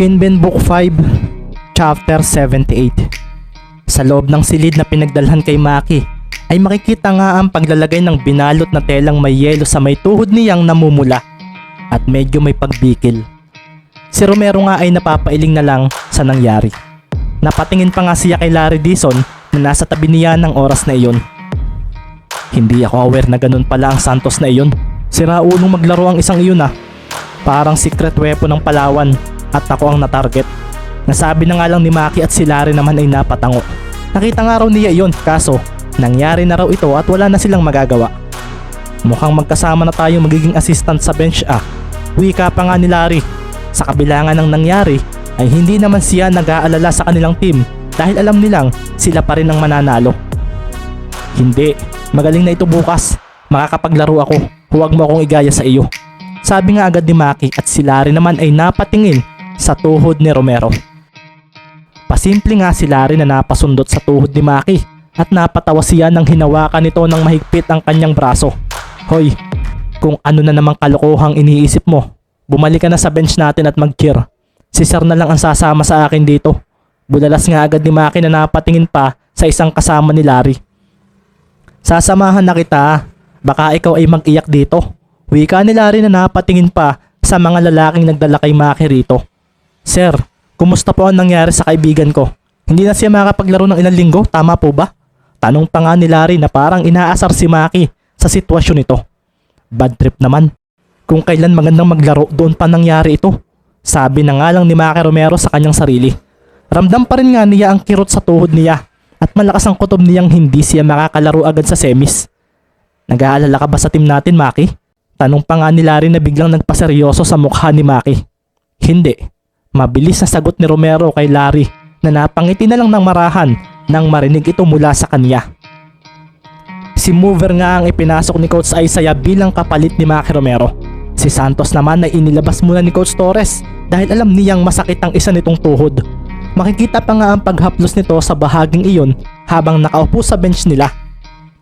Shinben Book 5, Chapter 78. Sa loob ng silid na pinagdalhan kay Maki ay makikita nga ang paglalagay ng binalot na telang may yelo sa may tuhod niyang namumula at medyo may pagbikil. Si Romero nga ay napapailing na lang sa nangyari. Napatingin pa nga siya kay Larry Dizon na nasa tabi niya ng oras na iyon. Hindi ako aware na ganun pala ang Santos na iyon. Siraulong maglaro ang isang iyon ah. Parang secret weapon ng Palawan at ako ang natarget. Nasabi na nga lang ni Maki at si Larry naman ay napatango. Nakita nga raw niya iyon kaso nangyari na raw ito at wala na silang magagawa. Mukhang magkasama na tayo magiging assistant sa bench ah. Wika pa nga ni Larry. Sa kabila nga ng nangyari ay hindi naman siya nag-aalala sa kanilang team dahil alam nilang sila pa rin ang mananalo. Hindi, magaling na ito bukas. Makakapaglaro ako. Huwag mo akong igaya sa iyo. Sabi nga agad ni Maki at si Larry naman ay napatingin sa tuhod ni Romero. Pasimple nga si Larry na napasundot sa tuhod ni Maki at napatawa siya nang hinawakan nito ng mahigpit ang kanyang braso. Hoy, kung ano na namang kalokohang iniisip mo, bumalik ka na sa bench natin at mag-cheer. Si Sir na lang ang sasama sa akin dito. Bulalas nga agad ni Maki na napatingin pa sa isang kasama ni Larry. Sasamahan na kita, baka ikaw ay mag-iyak dito. Wika ni Larry na napatingin pa sa mga lalaking nagdala kay Maki rito. Sir, kumusta po ang nangyari sa kaibigan ko? Hindi na siya makapaglaro ng ilang linggo, tama po ba? Tanong pa nga ni Larry na parang inaasar si Maki sa sitwasyon nito. Bad trip naman. Kung kailan magandang maglaro doon pa nangyari ito. Sabi na nga lang ni Maki Romero sa kanyang sarili. Ramdam pa rin nga niya ang kirot sa tuhod niya at malakas ang kutob niyang hindi siya makakalaro agad sa semis. Nag-aalala ka ba sa team natin, Maki? Tanong pa nga ni Larry na biglang nagpaseryoso sa mukha ni Maki. Hindi. Mabilis na sagot ni Romero kay Larry na napangiti na lang ng marahan nang marinig ito mula sa kanya. Si Mover nga ang ipinasok ni Coach Isaiah bilang kapalit ni Maki Romero. Si Santos naman ay inilabas muna ni Coach Torres dahil alam niyang masakit ang isa nitong tuhod. Makikita pa nga ang paghaplos nito sa bahaging iyon habang nakaupo sa bench nila.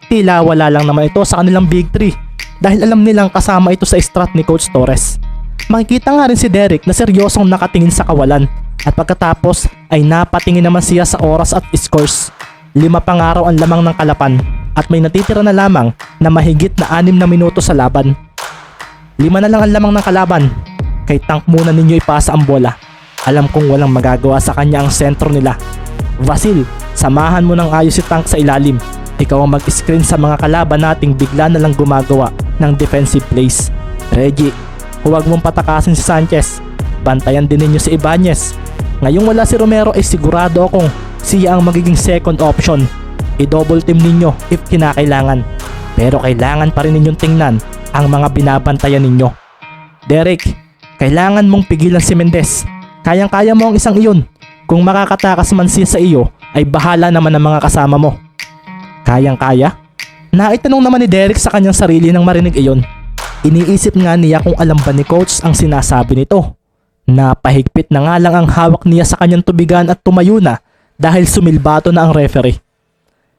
Tila wala lang naman ito sa kanilang big three dahil alam nilang kasama ito sa strat ni Coach Torres. Makikita nga rin si Derek na seryosong nakatingin sa kawalan at pagkatapos ay napatingin naman siya sa oras at scores. 5 pang araw ang lamang ng kalapan at may natitira na lamang na mahigit na 6 na minuto sa laban. 5 na lang ang lamang ng kalaban. Kay Tank muna ninyo ipasa ang bola. Alam kong walang magagawa sa kanya ang sentro nila. Vasil, samahan mo ng ayos si Tank sa ilalim. Ikaw ang mag-screen sa mga kalaban nating bigla na lang gumagawa ng defensive plays. Reggie, huwag mong patakasin si Sanchez. Bantayan din ninyo si Ibanez. Ngayong wala si Romero ay sigurado akong siya ang magiging second option. I-double team ninyo if kinakailangan. Pero kailangan pa rin ninyong tingnan ang mga binabantayan ninyo. Derek, kailangan mong pigilan si Mendez. Kayang-kaya mo ang isang iyon. Kung makakatakas man siya sa iyo ay bahala naman ang mga kasama mo. Kayang-kaya? Naitanong naman ni Derek sa kanyang sarili nang marinig iyon. Iniisip nga niya kung alam ba ni Coach ang sinasabi nito. Napahigpit na nga lang ang hawak niya sa kanyang tubigan at tumayo na dahil sumilbato na ang referee.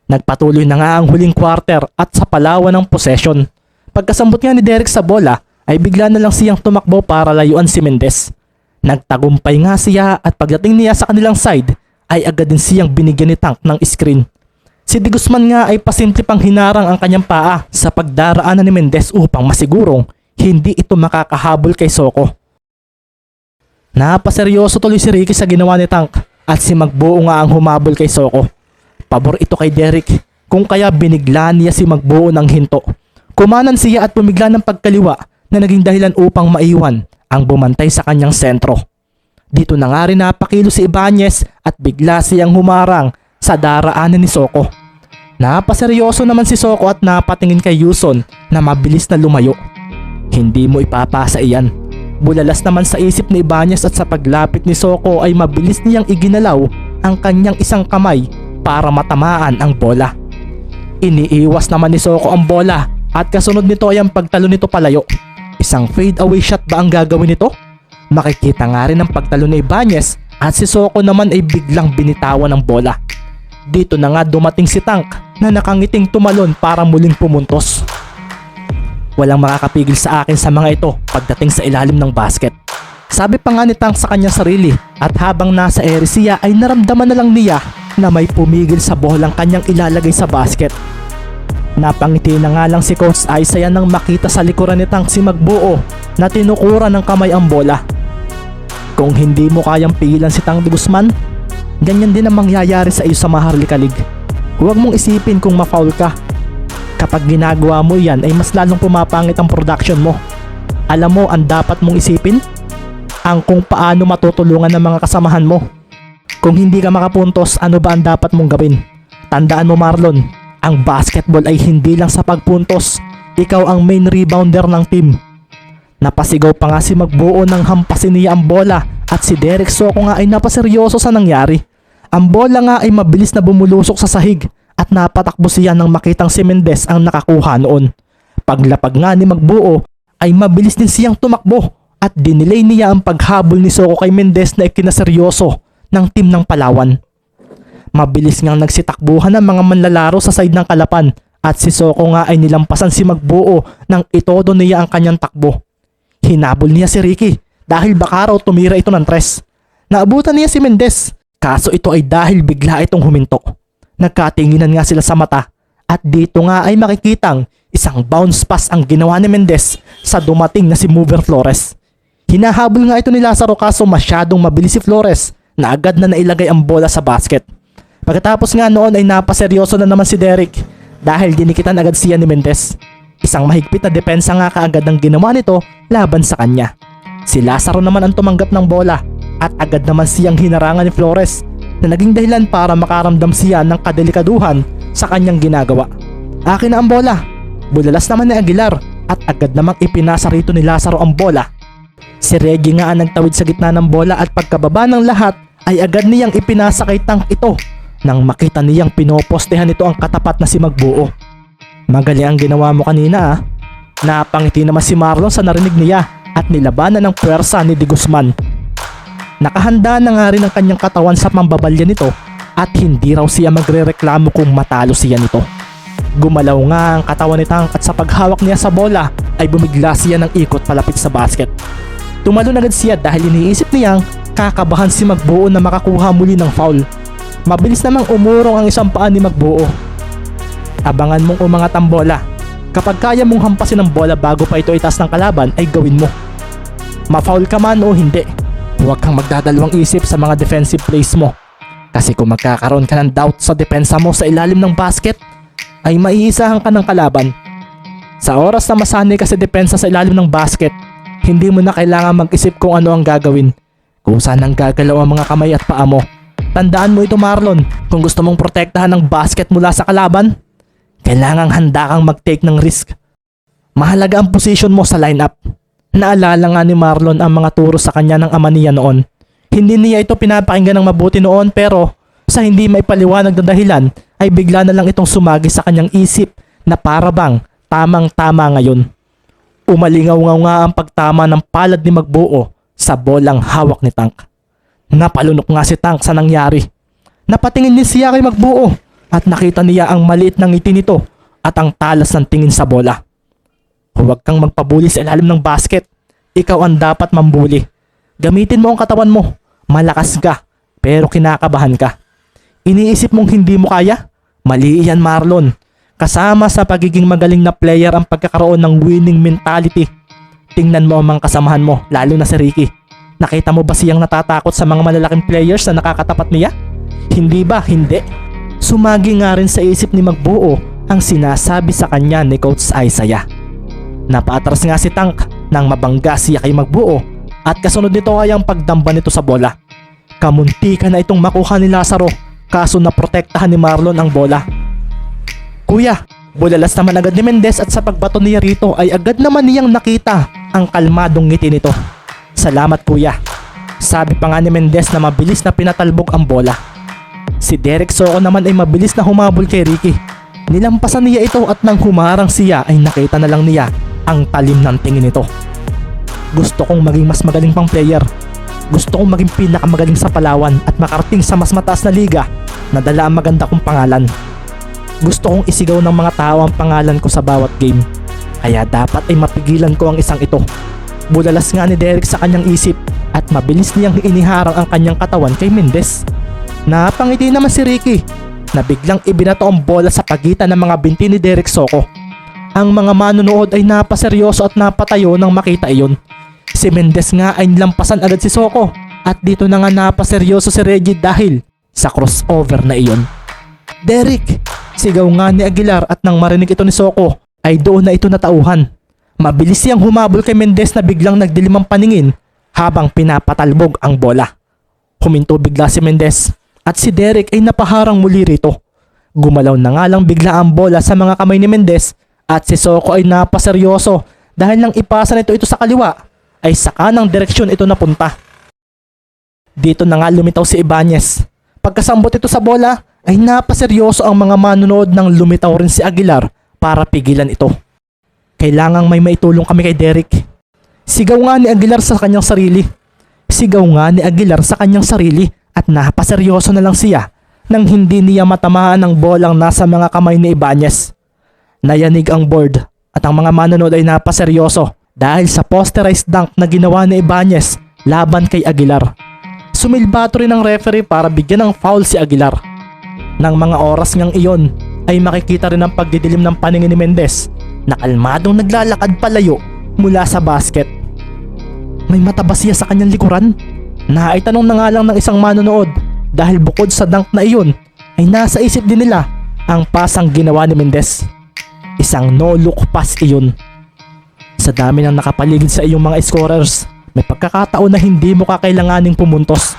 Nagpatuloy na nga ang huling quarter at sa Palawan ng possession. Pagkasambot nga ni Derek sa bola ay bigla na lang siyang tumakbo para layuan si Mendez. Nagtagumpay nga siya at pagdating niya sa kanilang side ay agad din siyang binigyan ni Tank ng screen. Si De Guzman nga ay pasimple pang hinarang ang kanyang paa sa pagdaraanan ni Mendez upang masigurong hindi ito makakahabol kay Soko. Napaseryoso tuloy si Ricky sa ginawa ni Tank at si Magbuo nga ang humabol kay Soko. Pabor ito kay Derek kung kaya binigla niya si Magbuo ng hinto. Kumanan siya at pumigla ng pagkaliwa na naging dahilan upang maiwan ang bumantay sa kanyang sentro. Dito na nga rin napakilo si Ibanez at bigla siyang humarang sa daraanan ni Soko. Napaseryoso naman si Soko at napatingin kay Yuson na mabilis na lumayo. Hindi mo ipapasa iyan. Bulalas naman sa isip ni Ibanez at sa paglapit ni Soko ay mabilis niyang iginalaw ang kanyang isang kamay para matamaan ang bola. Iniiwas naman ni Soko ang bola at kasunod nito ay ang pagtalo nito palayo. Isang fade away shot ba ang gagawin nito? Makikita nga rin ang pagtalo ni Ibanez at si Soko naman ay biglang binitawan ng bola. Dito na nga dumating si Tank na nakangiting tumalon para muling pumuntos. Walang makakapigil sa akin sa mga ito pagdating sa ilalim ng basket. Sabi pa nga ni Tank sa kanyang sarili at habang nasa ere siya ay naramdaman na lang niya na may pumigil sa bolang kanyang ilalagay sa basket. Napangiti na nga lang si Coach Isaiah nang makita sa likuran ni Tank si Magbuo na tinukuran ng kamay ang bola. Kung hindi mo kayang pigilan si Tank de Guzman, ganyan din ang mangyayari sa iyo sa Maharlika League. Huwag mong isipin kung ma-foul ka. Kapag ginagawa mo yan ay mas lalong pumapangit ang production mo. Alam mo ang dapat mong isipin? Ang kung paano matutulungan ng mga kasamahan mo. Kung hindi ka makapuntos, ano ba ang dapat mong gawin? Tandaan mo Marlon, ang basketball ay hindi lang sa pagpuntos. Ikaw ang main rebounder ng team. Napasigaw pa nga si Magbuo nang hampasin niya ang bola at si Derek Soko nga ay napaseryoso sa nangyari. Ang bola nga ay mabilis na bumulusok sa sahig at napatakbo siya nang makitang si Mendez ang nakakuha noon. Paglapag nga ni Magbuo ay mabilis din siyang tumakbo at dinilay niya ang paghabol ni Soko kay Mendez na ikinaseryoso ng team ng Palawan. Mabilis ngang nagsitakbuhan ang mga manlalaro sa side ng Kalapan at si Soko nga ay nilampasan si Magbuo nang itodo niya ang kanyang takbo. Hinabol niya si Ricky dahil baka raw tumira ito ng tres. Naabutan niya si Mendez, kaso ito ay dahil bigla itong huminto. Nagkatinginan nga sila sa mata at dito nga ay makikitang isang bounce pass ang ginawa ni Mendez sa dumating na si Mover Flores. Hinahabol nga ito ni Lazaro kaso masyadong mabilis si Flores na agad na nailagay ang bola sa basket. Pagkatapos nga noon ay napaseryoso na naman si Derek dahil dinikitan agad siya ni Mendez. Isang mahigpit na depensa nga kaagad ang ginawa nito laban sa kanya. Si Lazaro naman ang tumanggap ng bola at agad naman siyang hinarangan ni Flores na naging dahilan para makaramdam siya ng kadelikaduhan sa kanyang ginagawa. Akin na ang bola. Bulalas naman ni Aguilar at agad namang ipinasa rito ni Lazaro ang bola. Si Reggie nga ang nagtawid sa gitna ng bola at pagkababa ng lahat ay agad niyang ipinasa kay Tank ito nang makita niyang pinopostehan nito ang katapat na si Magbuo. Magaling ang ginawa mo kanina ah. Napangiti naman si Marlon sa narinig niya at nilabanan ng puwersa ni De Guzman. Nakahanda na nga rin ang kanyang katawan sa pambabalya nito at hindi raw siya magrereklamo kung matalo siya nito. Gumalaw nga ang katawan ni Tank at sa paghawak niya sa bola ay bumigla siya ng ikot palapit sa basket. Tumalon agad siya dahil iniisip niyang kakabahan si Magbuo na makakuha muli ng foul. Mabilis namang umurong ang isang paa ni Magbuo. Abangan mong umangat ang bola. Kapag kaya mong hampasin ang bola bago pa ito itas ng kalaban ay gawin mo. Ma-foul ka man o hindi, huwag kang magdadalawang isip sa mga defensive plays mo. Kasi kung magkakaroon ka ng doubt sa depensa mo sa ilalim ng basket, ay maiisahan ka ng kalaban. Sa oras na masanay ka sa depensa sa ilalim ng basket, hindi mo na kailangan mag-isip kung ano ang gagawin. Kung saan ang gagalaw ang mga kamay at paa mo. Tandaan mo ito Marlon, kung gusto mong protektahan ng basket mula sa kalaban, kailangang handa kang mag-take ng risk. Mahalaga ang position mo sa lineup. Naalala nga ni Marlon ang mga turo sa kanya ng ama niya noon. Hindi niya ito pinapakinggan ng mabuti noon pero sa hindi may paliwanag na dahilan ay bigla na lang itong sumagi sa kanyang isip na para bang tamang-tama ngayon. Umalingaw-ngaw nga ang pagtama ng palad ni Magbuo sa bolang hawak ni Tank. Napalunok nga si Tank sa nangyari. Napatingin din siya kay Magbuo at nakita niya ang maliit na ngiti nito at ang talas ng tingin sa bola. Huwag kang magpabuli sa ilalim ng basket. Ikaw ang dapat mambuli. Gamitin mo ang katawan mo. Malakas ka pero kinakabahan ka. Iniisip mong hindi mo kaya? Mali yan Marlon. Kasama sa pagiging magaling na player ang pagkakaroon ng winning mentality. Tingnan mo ang mga kasamahan mo, lalo na si Ricky. Nakita mo ba siyang natatakot sa mga malalaking players na nakakatapat niya? Hindi ba? Hindi. Sumagi nga rin sa isip ni Magbuo ang sinasabi sa kanya ni Coach Isaiah. Napaatras nga si Tank nang mabangga siya kay Magbuo at kasunod nito ay ang pagdamba nito sa bola. Kamunti ka na itong makuha ni Lazaro kaso naprotektahan ni Marlon ang bola. Kuya, bulalas naman agad ni Mendez at sa pagbato niya rito ay agad naman niyang nakita ang kalmadong ngiti nito. Salamat kuya. Sabi pa nga ni Mendez na mabilis na pinatalbog ang bola. Si Derek Soko naman ay mabilis na humabol kay Ricky. Nilampasan niya ito at nang humarang siya ay nakita na lang niya ang talim ng tingin nito. Gusto kong maging mas magaling pang player. Gusto kong maging pinakamagaling sa Palawan at makarating sa mas mataas na liga na dala ang maganda kong pangalan. Gusto kong isigaw ng mga tao ang pangalan ko sa bawat game. Kaya dapat ay mapigilan ko ang isang ito. Bulalas nga ni Derek sa kanyang isip at mabilis niyang iniharang ang kanyang katawan kay Mendez. Napangiti naman si Ricky na biglang ibinato ang bola sa pagitan ng mga binti ni Derek Soko. Ang mga manonood ay napaseryoso at napatayo nang makita iyon. Si Mendez nga ay nilampasan agad si Soko at dito na nga napaseryoso si Reggie dahil sa crossover na iyon. Derek! Sigaw nga ni Aguilar at nang marinig ito ni Soko ay doon na ito natauhan. Mabilis siyang humabol kay Mendez na biglang nagdilim ang paningin habang pinapatalbog ang bola. Huminto bigla si Mendez at si Derek ay napaharang muli rito. Gumalaw na nga lang bigla ang bola sa mga kamay ni Mendez at si Soko ay napaseryoso dahil nang ipasa nito ito sa kaliwa ay sa kanang direksyon ito napunta. Dito na nga lumitaw si Ibanez. Pagkasambot ito sa bola ay napaseryoso ang mga manonood nang lumitaw rin si Aguilar para pigilan ito. Kailangang may maitulong kami kay Derek. Sigaw nga ni Aguilar sa kanyang sarili. Sigaw nga ni Aguilar sa kanyang sarili at napaseryoso na lang siya nang hindi niya matamaan ang bolang nasa mga kamay ni Ibanez. Nayanig ang board at ang mga manonood ay napaseryoso dahil sa posterized dunk na ginawa ni Ibanez laban kay Aguilar. Sumilbato rin ang referee para bigyan ng foul si Aguilar. Nang mga oras ngang iyon ay makikita rin ang pagdidilim ng paningin ni Mendez na kalmadong naglalakad palayo mula sa basket. May mata ba siya sa kanyang likuran? Naitanong na nga lang ng isang manonood dahil bukod sa dunk na iyon ay nasa isip din nila ang pasang ginawa ni Mendez. Isang no-look pass iyon. Sa dami ng nakapaligid sa iyong mga scorers, may pagkakataon na hindi mo kakailanganing pumuntos.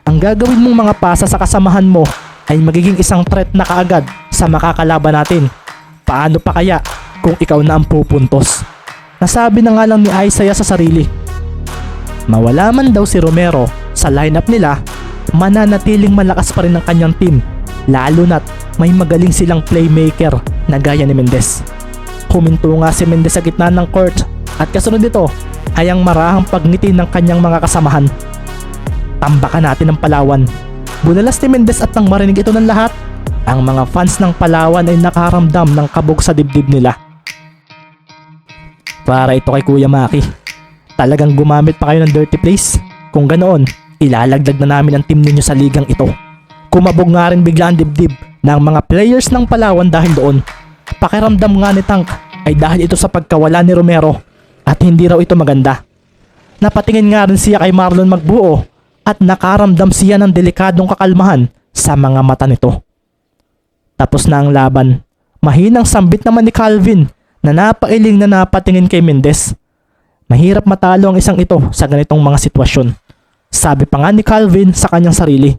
Ang gagawin mong mga pasa sa kasamahan mo ay magiging isang threat na kaagad sa makakalaban natin. Paano pa kaya kung ikaw na ang pupuntos? Nasabi na nga lang ni Isaiah sa sarili. Mawala man daw si Romero sa lineup nila, mananatiling malakas pa rin ang kanyang team, lalo na't may magaling silang playmaker na gaya ni Mendez. Huminto nga si Mendez sa gitna ng court at kasunod nito ay ang marahang pagngiti ng kanyang mga kasamahan. Tambakan natin ang Palawan. Bunalas ni Mendez at nang marinig ito ng lahat, ang mga fans ng Palawan ay nakaramdam ng kabog sa dibdib nila. Para ito kay Kuya Maki. Talagang gumamit pa kayo ng dirty plays? Kung ganoon, ilalagdag na namin ang team ninyo sa ligang ito. Kumabog nga rin bigla ang dibdib ng mga players ng Palawan dahil doon. Pakiramdam nga ni Tank ay dahil ito sa pagkawala ni Romero at hindi raw ito maganda. Napatingin nga rin siya kay Marlon Magbuo at nakaramdam siya ng delikadong kakalmahan sa mga mata nito. Tapos na ang laban. Mahinang sambit naman ni Calvin na napailing na napatingin kay Mendez. Mahirap matalo ang isang ito sa ganitong mga sitwasyon. Sabi pa nga ni Calvin sa kanyang sarili.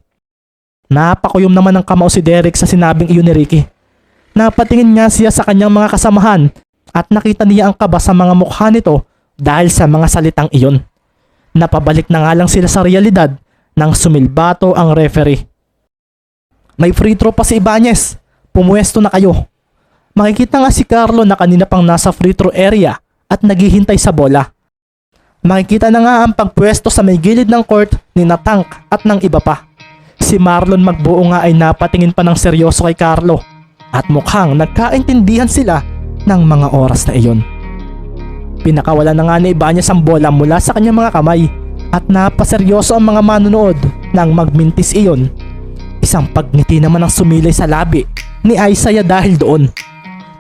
Napakuyom naman ng kamao si Derek sa sinabing iyon ni Ricky. Napatingin nga siya sa kanyang mga kasamahan at nakita niya ang kaba sa mga mukha nito dahil sa mga salitang iyon. Napabalik na nga lang sila sa realidad nang sumilbato ang referee. May free throw pa si Ibanez. Pumuesto na kayo. Makikita nga si Carlo na kanina pang nasa free throw area at naghihintay sa bola. Makikita na nga ang pagpwesto sa may gilid ng court ni Tank at ng iba pa. Si Marlon Magbuo nga ay napatingin pa ng seryoso kay Carlo at mukhang nagkaintindihan sila ng mga oras na iyon. Pinakawala na nga ni Ibanez ang bola mula sa kanyang mga kamay at napaseryoso ang mga manonood nang magmintis iyon. Isang pagngiti naman ang sumilay sa labi ni Isaiah dahil doon.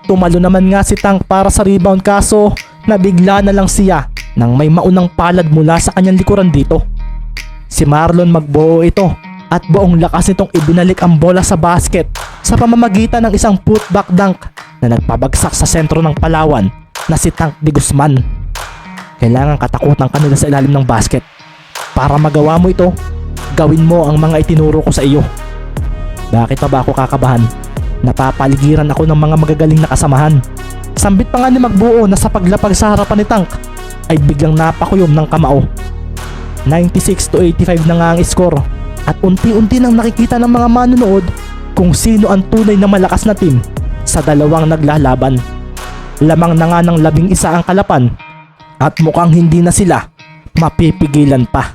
Tumalo naman nga si Tank para sa rebound kaso nabigla na lang siya nang may maunang palad mula sa kanyang likuran dito. Si Marlon Magbuo ito at buong lakas nitong ibinalik ang bola sa basket sa pamamagitan ng isang putback dunk na nagpabagsak sa sentro ng Palawan na si Tank de Guzman. Kailangan katakutan ka nila sa ilalim ng basket. Para magawa mo ito, gawin mo ang mga itinuro ko sa iyo. Bakit pa ba ako kakabahan? Napapaligiran ako ng mga magagaling na kasamahan. Sambit pa nga ni Magbuo na sa paglapag sa harapan ni Tank ay biglang napakuyom ng kamao. 96-85 na nga ang score at unti-unti nang nakikita ng mga manonood kung sino ang tunay na malakas na team sa dalawang naglalaban. Lamang na nga ng 11 ang kalapan at mukhang hindi na sila mapipigilan pa.